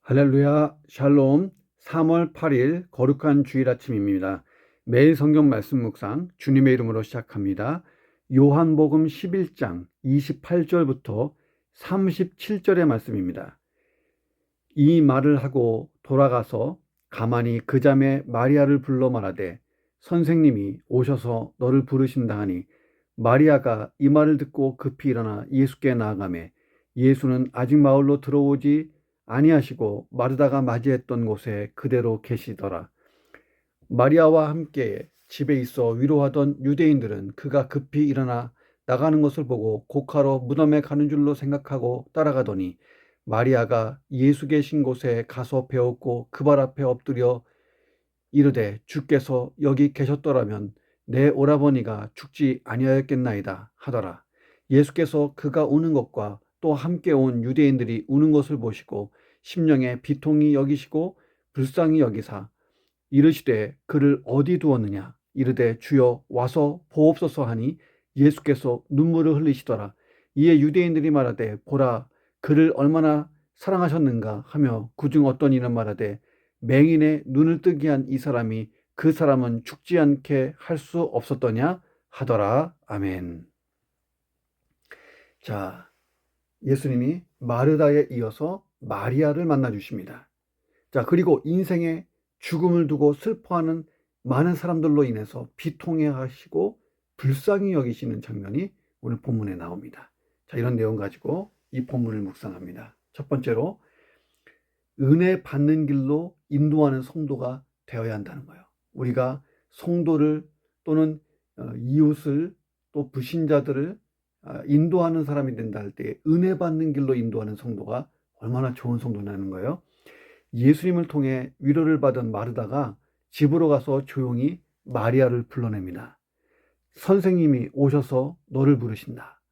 할렐루야, 샬롬. 3월 8일 거룩한 주일 아침입니다. 매일 성경 말씀 묵상 주님의 이름으로 시작합니다. 요한복음 11장 28절부터 37절의 말씀입니다. 이 말을 하고 돌아가서 가만히 그 자매 마리아를 불러 말하되 선생님이 오셔서 너를 부르신다 하니 마리아가 이 말을 듣고 급히 일어나 예수께 나아가매 예수는 아직 마을로 들어오지 아니하시고 마르다가 맞이했던 곳에 그대로 계시더라. 마리아와 함께 집에 있어 위로하던 유대인들은 그가 급히 일어나 나가는 것을 보고 곡하러 무덤에 가는 줄로 생각하고 따라가더니 마리아가 예수 계신 곳에 가서 배웠고 그 발 앞에 엎드려 이르되 주께서 여기 계셨더라면 내 오라버니가 죽지 아니하였겠나이다 하더라. 예수께서 그가 우는 것과 또 함께 온 유대인들이 우는 것을 보시고 심령에 비통히 여기시고 불쌍히 여기사 이르시되 그를 어디 두었느냐 이르되 주여 와서 보옵소서 하니 예수께서 눈물을 흘리시더라. 이에 유대인들이 말하되 보라 그를 얼마나 사랑하셨는가 하며 그중 어떤 이는 말하되 맹인의 눈을 뜨게 한 이 사람이 그 사람은 죽지 않게 할 수 없었더냐 하더라. 아멘. 자, 예수님이 마르다에 이어서 마리아를 만나 주십니다. 자, 그리고 인생의 죽음을 두고 슬퍼하는 많은 사람들로 인해서 비통해 하시고 불쌍히 여기시는 장면이 오늘 본문에 나옵니다. 자, 이런 내용 가지고 이 본문을 묵상합니다. 첫 번째로 은혜 받는 길로 인도하는 성도가 되어야 한다는 거예요. 우리가 성도를 또는 이웃을 또 불신자들을 인도하는 사람이 된다 할 때 은혜 받는 길로 인도하는 성도가 얼마나 좋은 성도냐는 거예요. 예수님을 통해 위로를 받은 마르다가 집으로 가서 조용히 마리아를 불러냅니다. 선생님이 오셔서 너를 부르신다.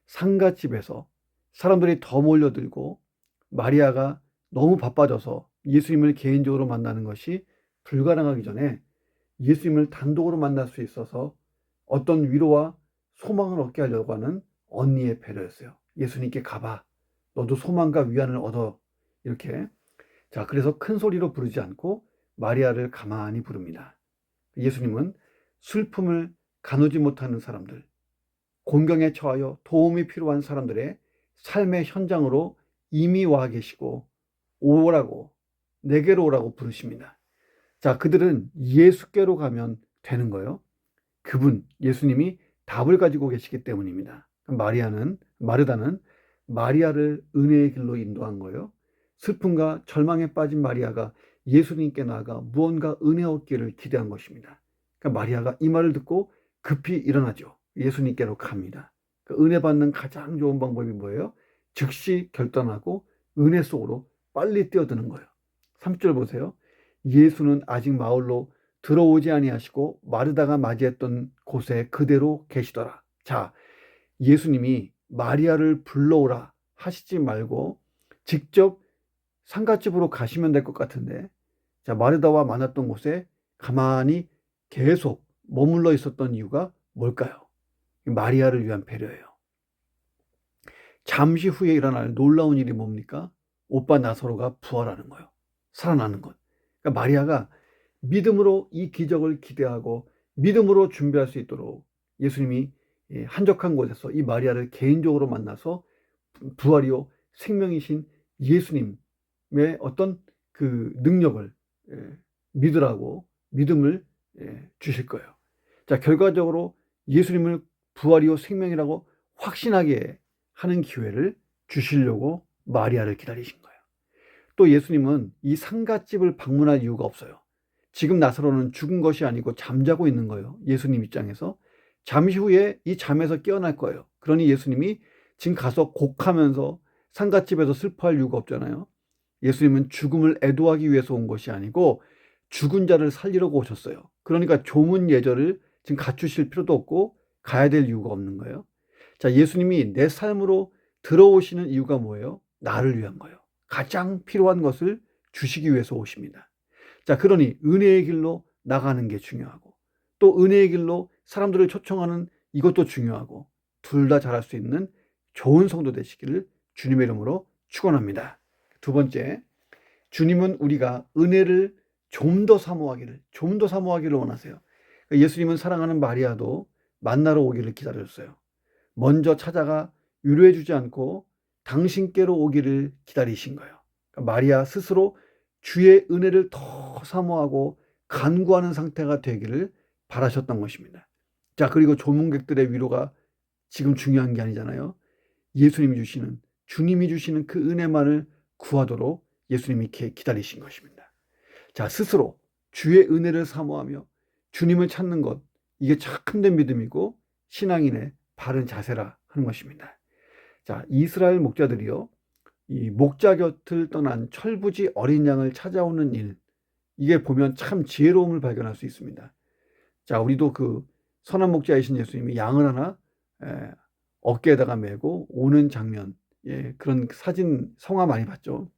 상갓집에서 사람들이 더 몰려들고 마리아가 너무 바빠져서 예수님을 개인적으로 만나는 것이 불가능하기 전에 예수님을 단독으로 만날 수 있어서 어떤 위로와 소망을 얻게 하려고 하는 언니의 배려였어요. 예수님께 가봐. 너도 소망과 위안을 얻어. 이렇게. 자, 그래서 큰 소리로 부르지 않고 마리아를 가만히 부릅니다. 예수님은 슬픔을 가누지 못하는 사람들, 곤경에 처하여 도움이 필요한 사람들의 삶의 현장으로 이미 와 계시고 오라고, 내게로 오라고 부르십니다. 자, 그들은 예수께로 가면 되는 거예요. 그분, 예수님이 답을 가지고 계시기 때문입니다. 마르다는 마리아를 은혜의 길로 인도한 거예요. 슬픔과 절망에 빠진 마리아가 예수님께 나아가 무언가 은혜 얻기를 기대한 것입니다. 그러니까 마리아가 이 말을 듣고 급히 일어나죠. 예수님께로 갑니다. 그러니까 은혜 받는 가장 좋은 방법이 뭐예요? 즉시 결단하고 은혜 속으로 빨리 뛰어드는 거예요. 3절 보세요. 예수는 아직 마을로 들어오지 아니하시고 마르다가 맞이했던 곳에 그대로 계시더라. 자, 예수님이 마리아를 불러오라 하시지 말고 직접 상갓집으로 가시면 될 것 같은데, 자, 마르다와 만났던 곳에 가만히 계속 머물러 있었던 이유가 뭘까요? 마리아를 위한 배려예요. 잠시 후에 일어날 놀라운 일이 뭡니까? 오빠 나사로가 부활하는 거예요. 살아나는 것. 그러니까 마리아가 믿음으로 이 기적을 기대하고 믿음으로 준비할 수 있도록 예수님이 한적한 곳에서 이 마리아를 개인적으로 만나서 부활이요 생명이신 예수님의 어떤 그 능력을 믿으라고 믿음을 주실 거예요. 자, 결과적으로 예수님을 부활이요 생명이라고 확신하게 하는 기회를 주시려고 마리아를 기다리신 거예요. 또 예수님은 이 상갓집을 방문할 이유가 없어요. 지금 나사로는 죽은 것이 아니고 잠자고 있는 거예요. 예수님 입장에서. 잠시 후에 이 잠에서 깨어날 거예요. 그러니 예수님이 지금 가서 곡하면서 상갓집에서 슬퍼할 이유가 없잖아요. 예수님은 죽음을 애도하기 위해서 온 것이 아니고 죽은 자를 살리려고 오셨어요. 그러니까 조문 예절을 지금 갖추실 필요도 없고 가야 될 이유가 없는 거예요. 자, 예수님이 내 삶으로 들어오시는 이유가 뭐예요? 나를 위한 거예요. 가장 필요한 것을 주시기 위해서 오십니다. 자, 그러니 은혜의 길로 나가는 게 중요하고 또 은혜의 길로 사람들을 초청하는 이것도 중요하고 둘 다 잘할 수 있는 좋은 성도 되시기를 주님의 이름으로 축원합니다. 두 번째, 주님은 우리가 은혜를 좀 더 사모하기를 원하세요. 예수님은 사랑하는 마리아도 만나러 오기를 기다렸어요. 먼저 찾아가 위로해 주지 않고 당신께로 오기를 기다리신 거예요. 마리아 스스로 주의 은혜를 더 사모하고 간구하는 상태가 되기를 바라셨던 것입니다. 자, 그리고 조문객들의 위로가 지금 중요한 게 아니잖아요. 주님이 주시는 그 은혜만을 구하도록 예수님이 이렇게 기다리신 것입니다. 자, 스스로 주의 은혜를 사모하며 주님을 찾는 것, 이게 참된 믿음이고 신앙인의 바른 자세라 하는 것입니다. 자, 이스라엘 목자들이요, 이 목자 곁을 떠난 철부지 어린 양을 찾아오는 일, 이게 보면 참 지혜로움을 발견할 수 있습니다. 자, 우리도 그 선한 목자이신 예수님이 양을 하나 어깨에다가 메고 오는 장면, 그런 사진, 성화 많이 봤죠.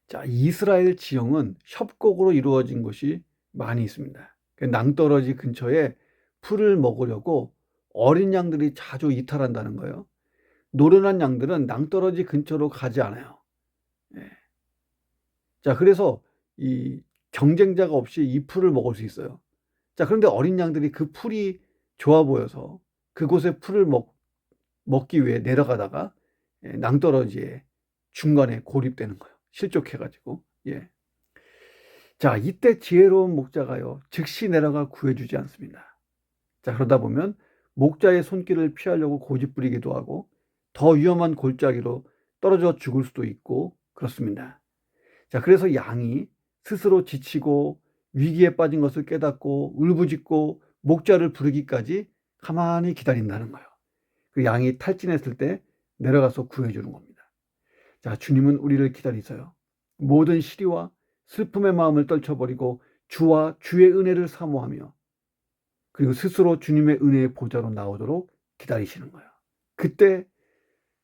자, 이스라엘 지형은 협곡으로 이루어진 곳이 많이 있습니다. 낭떠러지 근처에 풀을 먹으려고 어린 양들이 자주 이탈한다는 거예요. 노련한 양들은 낭떠러지 근처로 가지 않아요. 자, 그래서 이 경쟁자가 없이 이 풀을 먹을 수 있어요. 자, 그런데 어린 양들이 그 풀이 좋아 보여서 그곳에 풀을 먹기 위해 내려가다가 낭떠러지의 중간에 고립되는 거예요. 실족해가지고. 자, 이때 지혜로운 목자가요, 즉시 내려가 구해주지 않습니다. 자, 그러다 보면 목자의 손길을 피하려고 고집부리기도 하고 더 위험한 골짜기로 떨어져 죽을 수도 있고 그렇습니다. 자, 그래서 양이 스스로 지치고 위기에 빠진 것을 깨닫고 울부짖고 목자를 부르기까지 가만히 기다린다는 거예요. 그 양이 탈진했을 때 내려가서 구해주는 겁니다. 자, 주님은 우리를 기다리세요. 모든 시리와 슬픔의 마음을 떨쳐버리고 주와 주의 은혜를 사모하며 그리고 스스로 주님의 은혜의 보좌로 나오도록 기다리시는 거예요. 그때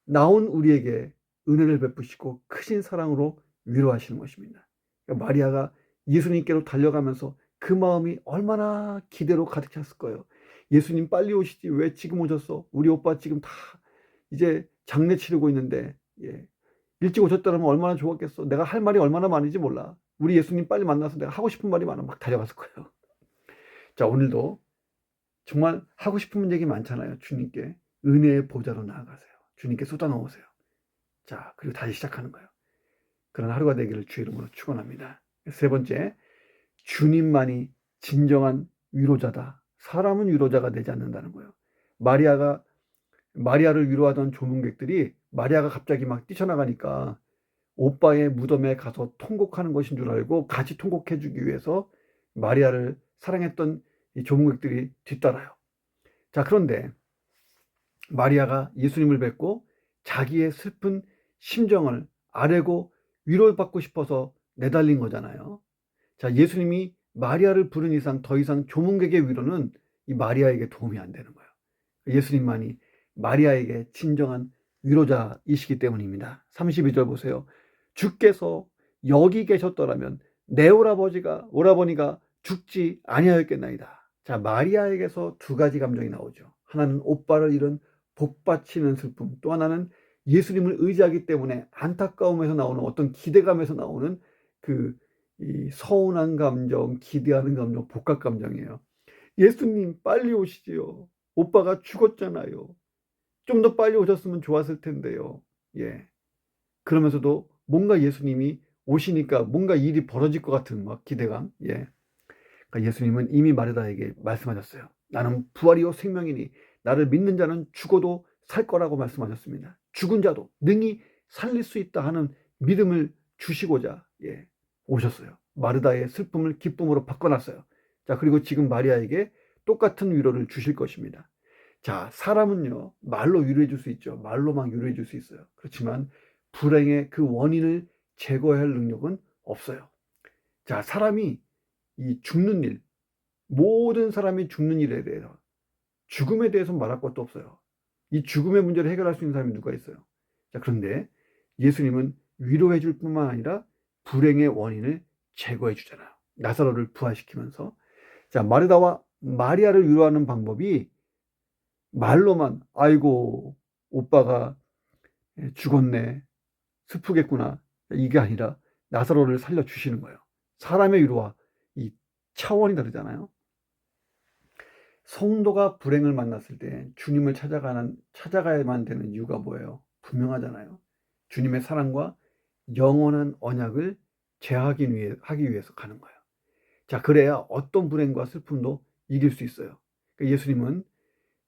나온 우리에게 은혜를 베푸시고 크신 사랑으로 위로하시는 것입니다. 그러니까 마리아가 예수님께로 달려가면서 그 마음이 얼마나 기대로 가득 찼을 거예요. 예수님 빨리 오시지, 왜 지금 오셨어? 우리 오빠 지금 다 이제 장례 치르고 있는데, 일찍 오셨다면 얼마나 좋았겠어. 내가 할 말이 얼마나 많은지 몰라. 우리 예수님 빨리 만나서 내가 하고 싶은 말이 많아. 막 달려갔을 거예요. 자, 오늘도 정말 하고 싶은 얘기 많잖아요. 주님께 은혜의 보좌로 나아가세요. 주님께 쏟아놓으세요. 자, 그리고 다시 시작하는 거예요. 그런 하루가 되기를 주의 이름으로 축원합니다. 세 번째, 주님만이 진정한 위로자다. 사람은 위로자가 되지 않는다는 거예요. 마리아를 위로하던 조문객들이 마리아가 갑자기 막 뛰쳐나가니까 오빠의 무덤에 가서 통곡하는 것인 줄 알고 같이 통곡해주기 위해서 마리아를 사랑했던 이 조문객들이 뒤따라요. 자, 그런데 마리아가 예수님을 뵙고 자기의 슬픈 심정을 아뢰고 위로받고 싶어서 내달린 거잖아요. 자, 예수님이 마리아를 부른 이상 더 이상 조문객의 위로는 이 마리아에게 도움이 안 되는 거예요. 예수님만이 마리아에게 진정한 위로자이시기 때문입니다. 32절 보세요. 주께서 여기 계셨더라면 내 오라버니가 죽지 아니하였겠나이다. 자, 마리아에게서 두 가지 감정이 나오죠. 하나는 오빠를 잃은 복받치는 슬픔, 또 하나는 예수님을 의지하기 때문에 안타까움에서 나오는 어떤 기대감에서 나오는 이 서운한 감정, 기대하는 감정, 복합 감정이에요. 예수님 빨리 오시지요. 오빠가 죽었잖아요. 좀 더 빨리 오셨으면 좋았을 텐데요. 그러면서도 뭔가 예수님이 오시니까 뭔가 일이 벌어질 것 같은 막 기대감. 그러니까 예수님은 이미 마르다에게 말씀하셨어요. 나는 부활이요 생명이니 나를 믿는 자는 죽어도 살 거라고 말씀하셨습니다. 죽은 자도 능히 살릴 수 있다 하는 믿음을 주시고자 오셨어요. 마르다의 슬픔을 기쁨으로 바꿔놨어요. 자, 그리고 지금 마리아에게 똑같은 위로를 주실 것입니다. 자, 사람은요 말로 위로해 줄 수 있죠. 말로 막 위로해 줄 수 있어요. 그렇지만 불행의 그 원인을 제거할 능력은 없어요. 자, 사람이 이 죽는 일, 모든 사람이 죽는 일에 대해서, 죽음에 대해서 말할 것도 없어요. 이 죽음의 문제를 해결할 수 있는 사람이 누가 있어요? 자, 그런데 예수님은 위로해 줄 뿐만 아니라 불행의 원인을 제거해 주잖아요. 나사로를 부활시키면서. 자, 마르다와 마리아를 위로하는 방법이 말로만 아이고 오빠가 죽었네, 슬프겠구나, 이게 아니라 나사로를 살려주시는 거예요. 사람의 위로와 이 차원이 다르잖아요. 성도가 불행을 만났을 때 주님을 찾아가야만 되는 이유가 뭐예요? 분명하잖아요. 주님의 사랑과 영원한 언약을 하기 위해서 가는 거예요. 자, 그래야 어떤 불행과 슬픔도 이길 수 있어요. 그러니까 예수님은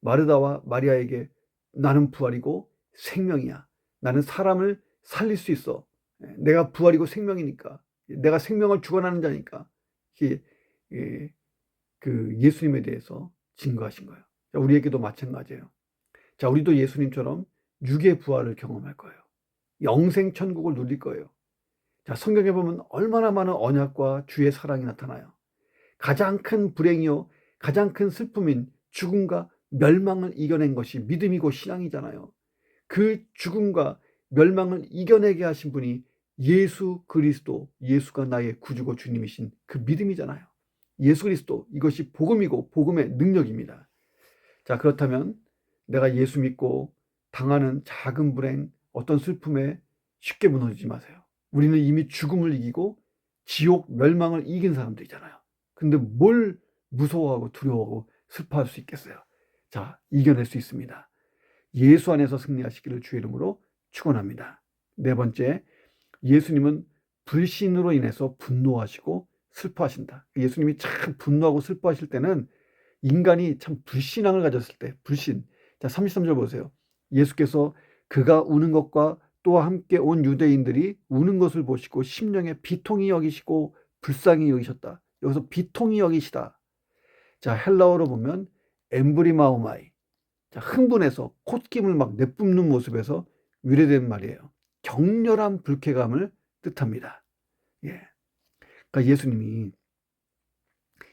마르다와 마리아에게 나는 부활이고 생명이야. 나는 사람을 살릴 수 있어. 내가 부활이고 생명이니까. 내가 생명을 주관하는 자니까. 그 예수님에 대해서 증거하신 거예요. 자, 우리에게도 마찬가지예요. 자, 우리도 예수님처럼 육의 부활을 경험할 거예요. 영생 천국을 누릴 거예요. 자, 성경에 보면 얼마나 많은 언약과 주의 사랑이 나타나요. 가장 큰 불행이요, 가장 큰 슬픔인 죽음과 멸망을 이겨낸 것이 믿음이고 신앙이잖아요. 그 죽음과 멸망을 이겨내게 하신 분이 예수 그리스도, 예수가 나의 구주고 주님이신 그 믿음이잖아요. 예수 그리스도, 이것이 복음이고 복음의 능력입니다. 자, 그렇다면 내가 예수 믿고 당하는 작은 불행, 어떤 슬픔에 쉽게 무너지지 마세요. 우리는 이미 죽음을 이기고 지옥 멸망을 이긴 사람들이잖아요. 근데 뭘 무서워하고 두려워하고 슬퍼할 수 있겠어요? 자, 이겨낼 수 있습니다. 예수 안에서 승리하시기를 주의 이름으로 축원합니다. 네 번째, 예수님은 불신으로 인해서 분노하시고 슬퍼하신다. 예수님이 참 분노하고 슬퍼하실 때는 인간이 참 불신앙을 가졌을 때, 불신. 자, 33절 보세요. 예수께서 그가 우는 것과 또 함께 온 유대인들이 우는 것을 보시고 심령에 비통히 여기시고 불쌍히 여기셨다. 여기서 비통히 여기시다. 자, 헬라어로 보면 엠브리마오마이. 자, 흥분해서 콧김을 막 내뿜는 모습에서 유래된 말이에요. 격렬한 불쾌감을 뜻합니다. 예. 그러니까 예수님이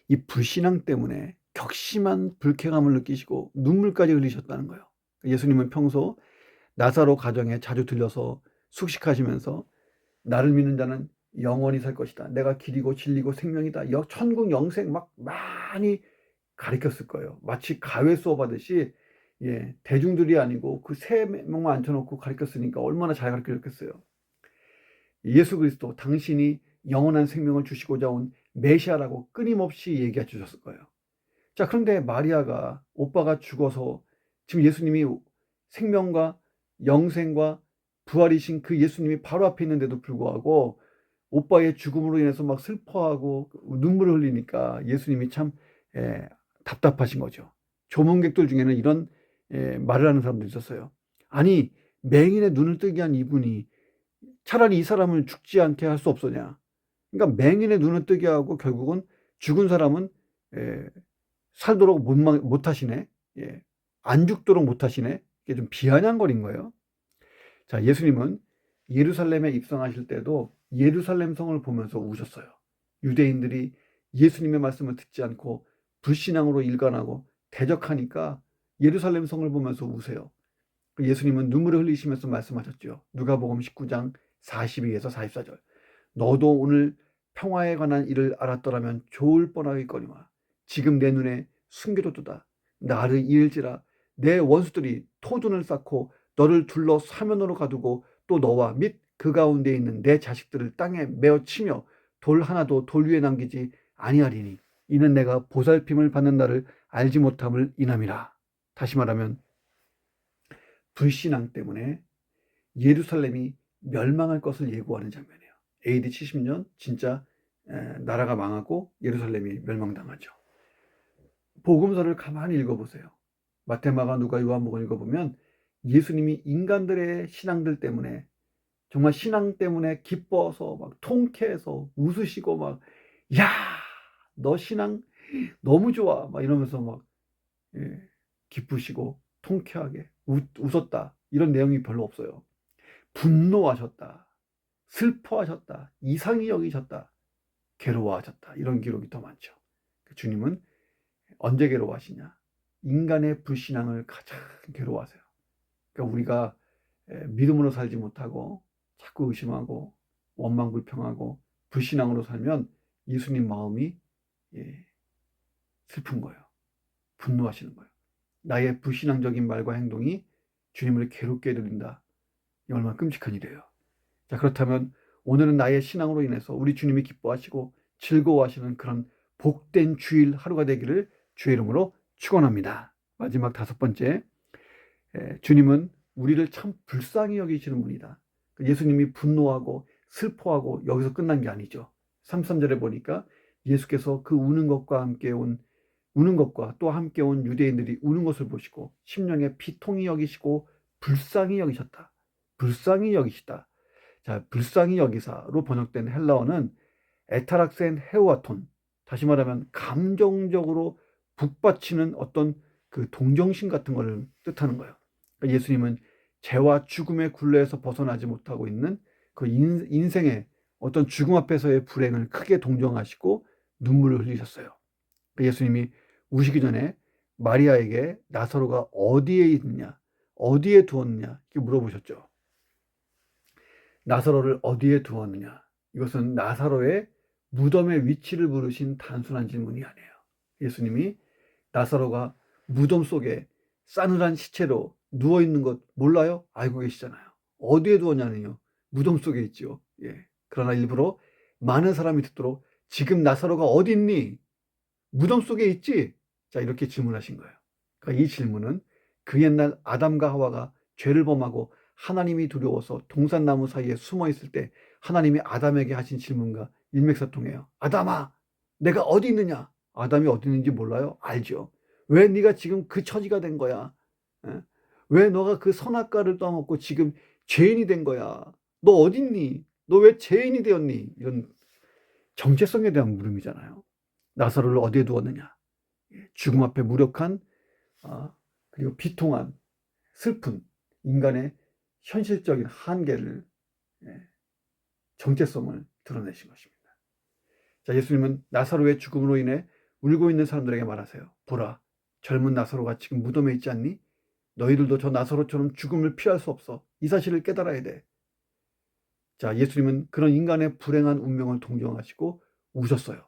이 불신앙 때문에 격심한 불쾌감을 느끼시고 눈물까지 흘리셨다는 거예요. 예수님은 평소 나사로 가정에 자주 들려서 숙식하시면서 나를 믿는 자는 영원히 살 것이다. 내가 길이고 진리고 생명이다. 천국 영생 막 많이 가르쳤을 거예요. 마치 가회 수업 하듯이, 대중들이 아니고 그 3명만 앉혀놓고 가르쳤으니까 얼마나 잘 가르쳤겠어요. 예수 그리스도, 당신이 영원한 생명을 주시고자 온 메시아라고 끊임없이 얘기해 주셨을 거예요. 자, 그런데 마리아가, 오빠가 죽어서 지금 예수님이 생명과 영생과 부활이신 그 예수님이 바로 앞에 있는데도 불구하고 오빠의 죽음으로 인해서 막 슬퍼하고 눈물을 흘리니까 예수님이 참 답답하신 거죠. 조문객들 중에는 이런 말을 하는 사람도 있었어요. 아니, 맹인의 눈을 뜨게 한 이분이 차라리 이 사람을 죽지 않게 할 수 없었냐. 그러니까 맹인의 눈을 뜨게 하고 결국은 죽은 사람은 살도록 못 하시네. 안 죽도록 못 하시네. 이게 좀 비아냥거린 거예요. 자, 예수님은 예루살렘에 입성하실 때도 예루살렘 성을 보면서 우셨어요. 유대인들이 예수님의 말씀을 듣지 않고 불신앙으로 일관하고 대적하니까 예루살렘 성을 보면서 우세요. 예수님은 눈물을 흘리시면서 말씀하셨죠. 누가복음 19장 42에서 44절. 너도 오늘 평화에 관한 일을 알았더라면 좋을 뻔하겠거니와 지금 내 눈에 숨겨졌도다. 나를 잃을지라 내 원수들이 토둔을 쌓고 너를 둘러 사면으로 가두고 또 너와 및 그 가운데 있는 내 자식들을 땅에 메어 치며 돌 하나도 돌 위에 남기지 아니하리니 이는 내가 보살핌을 받는 날을 알지 못함을 인함이라. 다시 말하면 불신앙 때문에 예루살렘이 멸망할 것을 예고하는 장면이에요. AD 70년 진짜 나라가 망하고 예루살렘이 멸망당하죠. 복음서를 가만히 읽어보세요. 마태, 마가, 누가, 요한복음 읽어보면 예수님이 인간들의 신앙들 때문에, 정말 신앙 때문에 기뻐서 막 통쾌해서 웃으시고 막, 야, 너 신앙 너무 좋아 막 이러면서 막 기쁘시고 통쾌하게 웃었다, 이런 내용이 별로 없어요. 분노하셨다, 슬퍼하셨다, 이상히 여기셨다, 괴로워하셨다, 이런 기록이 더 많죠. 주님은 언제 괴로워하시냐? 인간의 불신앙을 가장 괴로워하세요. 그러니까 우리가 믿음으로 살지 못하고 자꾸 의심하고 원망불평하고 불신앙으로 살면 예수님 마음이 슬픈 거예요. 분노하시는 거예요. 나의 불신앙적인 말과 행동이 주님을 괴롭게 해드린다. 이 얼마나 끔찍한 일이에요. 자, 그렇다면 오늘은 나의 신앙으로 인해서 우리 주님이 기뻐하시고 즐거워하시는 그런 복된 주일 하루가 되기를 주의 이름으로 축원합니다. 마지막 5번째, 주님은 우리를 참 불쌍히 여기시는 분이다. 예수님이 분노하고 슬퍼하고 여기서 끝난 게 아니죠. 33절에 보니까 예수께서 그 우는 것과 또 함께 온 유대인들이 우는 것을 보시고 심령에 비통히 여기시고 불쌍히 여기셨다. 불쌍히 여기시다. 자, 불쌍히 여기사로 번역된 헬라어는 에타락센 헤오아톤, 다시 말하면 감정적으로 북받치는 어떤 그 동정심 같은 것을 뜻하는 거예요. 그러니까 예수님은 죄와 죽음의 굴레에서 벗어나지 못하고 있는 그 인생의 어떤 죽음 앞에서의 불행을 크게 동정하시고 눈물을 흘리셨어요. 그러니까 예수님이 우시기 전에 마리아에게 나사로가 어디에 있느냐, 어디에 두었느냐 이렇게 물어보셨죠. 나사로를 어디에 두었느냐, 이것은 나사로의 무덤의 위치를 물으신 단순한 질문이 아니에요. 예수님이 나사로가 무덤 속에 싸늘한 시체로 누워있는 것 몰라요? 알고 계시잖아요. 어디에 두었냐면요, 무덤 속에 있죠. 그러나 일부러 많은 사람이 듣도록 지금 나사로가 어디 있니? 무덤 속에 있지? 자, 이렇게 질문하신 거예요. 그러니까 이 질문은 그 옛날 아담과 하와가 죄를 범하고 하나님이 두려워서 동산나무 사이에 숨어 있을 때 하나님이 아담에게 하신 질문과 일맥상통해요. 아담아, 내가 어디 있느냐? 아담이 어디 있는지 몰라요? 알죠. 왜 네가 지금 그 처지가 된 거야? 왜 너가 그 선악과를 떠먹고 지금 죄인이 된 거야? 너 어디 있니? 너 왜 죄인이 되었니? 이런 정체성에 대한 물음이잖아요. 나사로를 어디에 두었느냐? 죽음 앞에 무력한, 그리고 비통한, 슬픈 인간의 현실적인 한계를, 정체성을 드러내신 것입니다. 자, 예수님은 나사로의 죽음으로 인해 울고 있는 사람들에게 말하세요. 보라, 젊은 나사로가 지금 무덤에 있지 않니? 너희들도 저 나사로처럼 죽음을 피할 수 없어. 이 사실을 깨달아야 돼. 자, 예수님은 그런 인간의 불행한 운명을 동정하시고 우셨어요.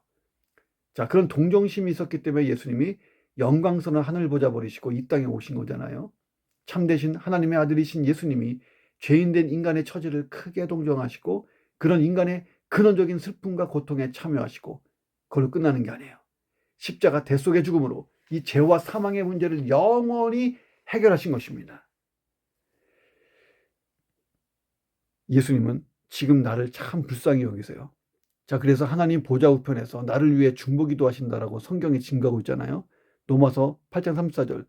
자, 그런 동정심이 있었기 때문에 예수님이 영광스러운 하늘 보좌 버리시고 이 땅에 오신 거잖아요. 참되신 하나님의 아들이신 예수님이 죄인된 인간의 처지를 크게 동정하시고 그런 인간의 근원적인 슬픔과 고통에 참여하시고 그걸로 끝나는 게 아니에요. 십자가 대속의 죽음으로 이 죄와 사망의 문제를 영원히 해결하신 것입니다. 예수님은 지금 나를 참 불쌍히 여기세요. 자, 그래서 하나님 보좌 우편에서 나를 위해 중보기도 하신다라고 성경이 증거하고 있잖아요. 로마서 8장 34절,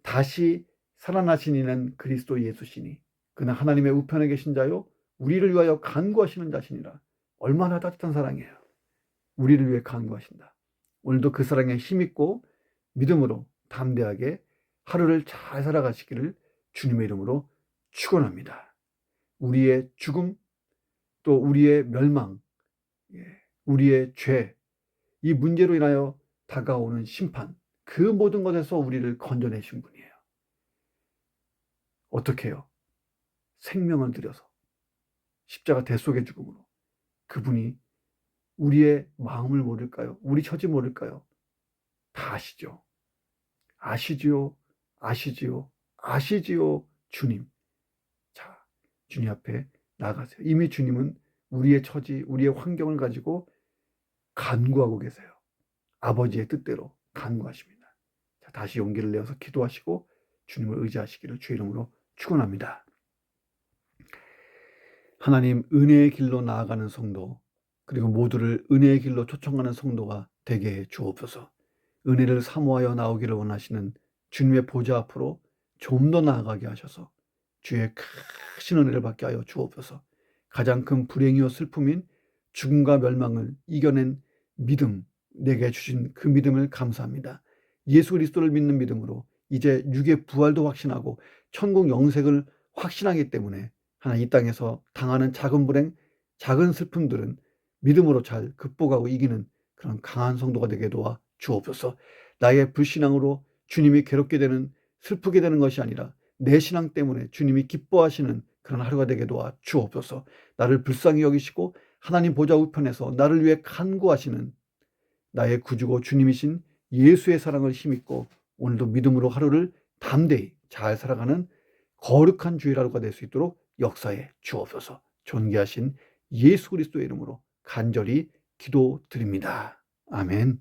다시 살아나신 이는 그리스도 예수시니 그는 하나님의 우편에 계신 자요 우리를 위하여 간구하시는 자시니라. 얼마나 따뜻한 사랑이에요. 우리를 위해 간구하신다. 오늘도 그 사랑에 힘있고 믿음으로 담대하게 하루를 잘 살아가시기를 주님의 이름으로 축원합니다. 우리의 죽음, 또 우리의 멸망, 우리의 죄, 이 문제로 인하여 다가오는 심판, 그 모든 것에서 우리를 건져내신 분이에요. 어떻게 해요? 생명을 들여서 십자가 대속의 죽음으로. 그분이 우리의 마음을 모를까요? 우리 처지 모를까요? 다 아시죠. 아시지요, 아시지요, 아시지요, 주님. 자, 주님 앞에 나가세요. 이미 주님은 우리의 처지, 우리의 환경을 가지고 간구하고 계세요. 아버지의 뜻대로 간구하십니다. 자, 다시 용기를 내어서 기도하시고 주님을 의지하시기를 주의 이름으로 축원합니다. 하나님, 은혜의 길로 나아가는 성도, 그리고 모두를 은혜의 길로 초청하는 성도가 되게 해 주옵소서. 은혜를 사모하여 나오기를 원하시는 주님의 보좌 앞으로 좀 더 나아가게 하셔서 주의 크신 은혜를 받게 하여 주옵소서. 가장 큰 불행이요 슬픔인 죽음과 멸망을 이겨낸 믿음, 내게 주신 그 믿음을 감사합니다. 예수 그리스도를 믿는 믿음으로 이제 육의 부활도 확신하고 천국 영생을 확신하기 때문에 하나님 이 땅에서 당하는 작은 불행, 작은 슬픔들은 믿음으로 잘 극복하고 이기는 그런 강한 성도가 되게 도와 주옵소서. 나의 불신앙으로 주님이 괴롭게 되는, 슬프게 되는 것이 아니라 내 신앙 때문에 주님이 기뻐하시는 그런 하루가 되게 도와 주옵소서. 나를 불쌍히 여기시고 하나님 보좌 우편에서 나를 위해 간구하시는 나의 구주고 주님이신 예수의 사랑을 힘입고 오늘도 믿음으로 하루를 담대히 잘 살아가는 거룩한 주일 하루가 될 수 있도록 역사해 주옵소서. 존귀하신 예수 그리스도의 이름으로 간절히 기도드립니다. 아멘.